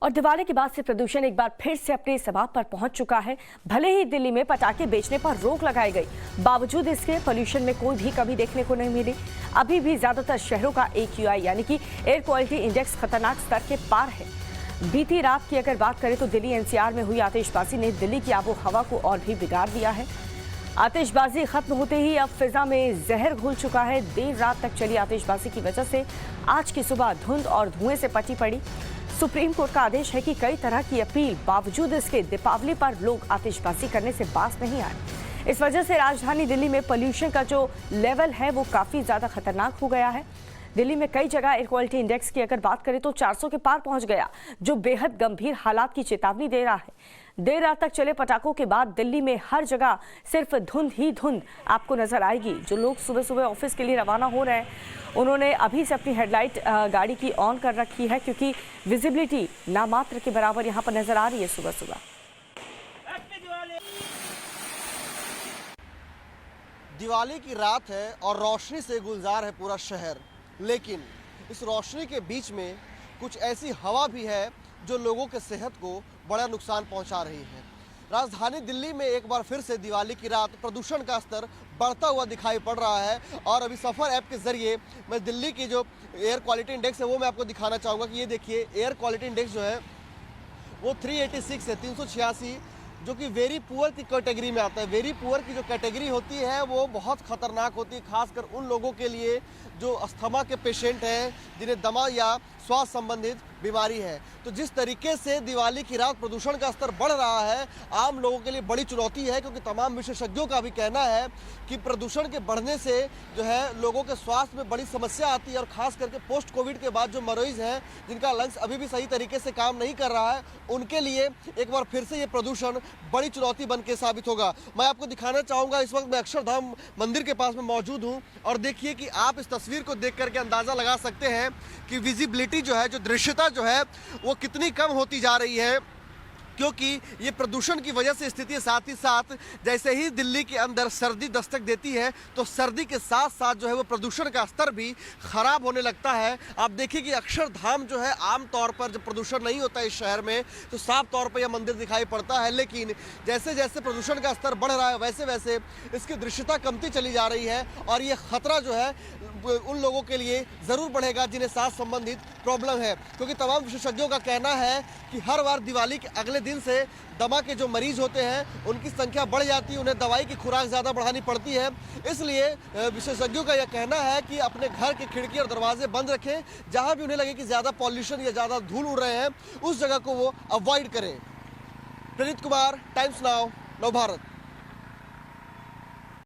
और दिवाली के बाद से प्रदूषण एक बार फिर से अपने समाप्त पर पहुंच चुका है। भले ही दिल्ली में पटाखे बेचने पर रोक लगाई गई, बावजूद इसके पोल्यूशन में कोई भी कमी देखने को नहीं मिली। अभी भी ज्यादातर शहरों का AQI यानी कि एयर क्वालिटी इंडेक्स खतरनाक स्तर के पार है। बीती रात की अगर बात करें तो दिल्ली NCR में हुई आतिशबाजी ने दिल्ली की आबो हवा को और भी बिगाड़ दिया है। आतिशबाजी खत्म होते ही अब फिजा में जहर घुल चुका है। देर रात तक चली आतिशबाजी की वजह से आज की सुबह धुंध और धुएं से पटी पड़ी। सुप्रीम कोर्ट का आदेश है कि कई तरह की अपील बावजूद इसके दीपावली पर लोग आतिशबाजी करने से बाज नहीं आए। इस वजह से राजधानी दिल्ली में पोल्यूशन का जो लेवल है वो काफी ज्यादा खतरनाक हो गया है। दिल्ली में कई जगह एयर क्वालिटी इंडेक्स की अगर बात करें तो 400 के पार पहुंच गया, जो बेहद गंभीर हालात की चेतावनी दे रहा है। देर रात तक चले पटाखों के बाद दिल्ली में हर जगह सिर्फ धुंध ही धुंध आपको नजर आएगी। जो लोग सुबह सुबह ऑफिस के लिए रवाना हो रहे हैं, उन्होंने अभी से अपनी हेडलाइट गाड़ी की ऑन कर रखी है, क्योंकि विजिबिलिटी नामात्र के बराबर यहाँ पर नजर आ रही है सुबह सुबह। दिवाली की रात है और रोशनी से गुलजार है पूरा शहर, लेकिन इस रोशनी के बीच में कुछ ऐसी हवा भी है जो लोगों के सेहत को बड़ा नुकसान पहुंचा रही है। राजधानी दिल्ली में एक बार फिर से दिवाली की रात प्रदूषण का स्तर बढ़ता हुआ दिखाई पड़ रहा है। और अभी सफ़र ऐप के ज़रिए मैं दिल्ली की जो एयर क्वालिटी इंडेक्स है वो मैं आपको दिखाना चाहूँगा कि ये देखिए, एयर क्वालिटी इंडेक्स जो है वो 386 है, 386, जो कि वेरी पुअर की कैटेगरी में आता है। वेरी पुअर की जो कैटेगरी होती है वो बहुत ख़तरनाक होती है, खासकर उन लोगों के लिए जो अस्थमा के पेशेंट हैं, जिन्हें दमा या श्वास संबंधित बीमारी है। तो जिस तरीके से दिवाली की रात प्रदूषण का स्तर बढ़ रहा है, आम लोगों के लिए बड़ी चुनौती है, क्योंकि तमाम विशेषज्ञों का भी कहना है कि प्रदूषण के बढ़ने से जो है लोगों के स्वास्थ्य में बड़ी समस्या आती है। और ख़ास करके पोस्ट कोविड के बाद जो मरीज हैं, जिनका लंग्स अभी भी सही तरीके से काम नहीं कर रहा है, उनके लिए एक बार फिर से ये प्रदूषण बड़ी चुनौती बन के साबित होगा। मैं आपको दिखाना चाहूँगा, इस वक्त मैं अक्षरधाम मंदिर के पास में मौजूद हूँ, और देखिए कि आप इस तस्वीर को देख करके अंदाज़ा लगा सकते हैं कि विजिबिलिटी जो है, जो दृश्यता जो है, वो कितनी कम होती जा रही है, क्योंकि ये प्रदूषण की वजह से स्थिति है। साथ ही साथ जैसे ही दिल्ली के अंदर सर्दी दस्तक देती है, तो सर्दी के साथ साथ जो है वो प्रदूषण का स्तर भी खराब होने लगता है। आप देखिए कि अक्षरधाम जो है, आमतौर पर जब प्रदूषण नहीं होता है इस शहर में तो साफ तौर पर यह मंदिर दिखाई पड़ता है, लेकिन जैसे जैसे प्रदूषण का स्तर बढ़ रहा है वैसे वैसे इसकी दृश्यता कमती चली जा रही है। और ये खतरा जो है उन लोगों के लिए ज़रूर बढ़ेगा जिन्हें सांस संबंधित प्रॉब्लम है, क्योंकि तमाम विशेषज्ञों का कहना है कि हर बार दिवाली के अगले दिन से दमा के जो मरीज होते हैं उनकी संख्या बढ़ जाती है, उन्हें दवाई की खुराक ज़्यादा बढ़ानी पड़ती है। इसलिए विशेषज्ञों का यह कहना है कि अपने घर की खिड़की और दरवाजे बंद रखें, जहां भी उन्हें लगे कि ज़्यादा पॉल्यूशन या ज़्यादा धूल उड़ रहे हैं उस जगह को वो अवॉइड करें। प्रणीत कुमार, टाइम्स नाउ, नव भारत।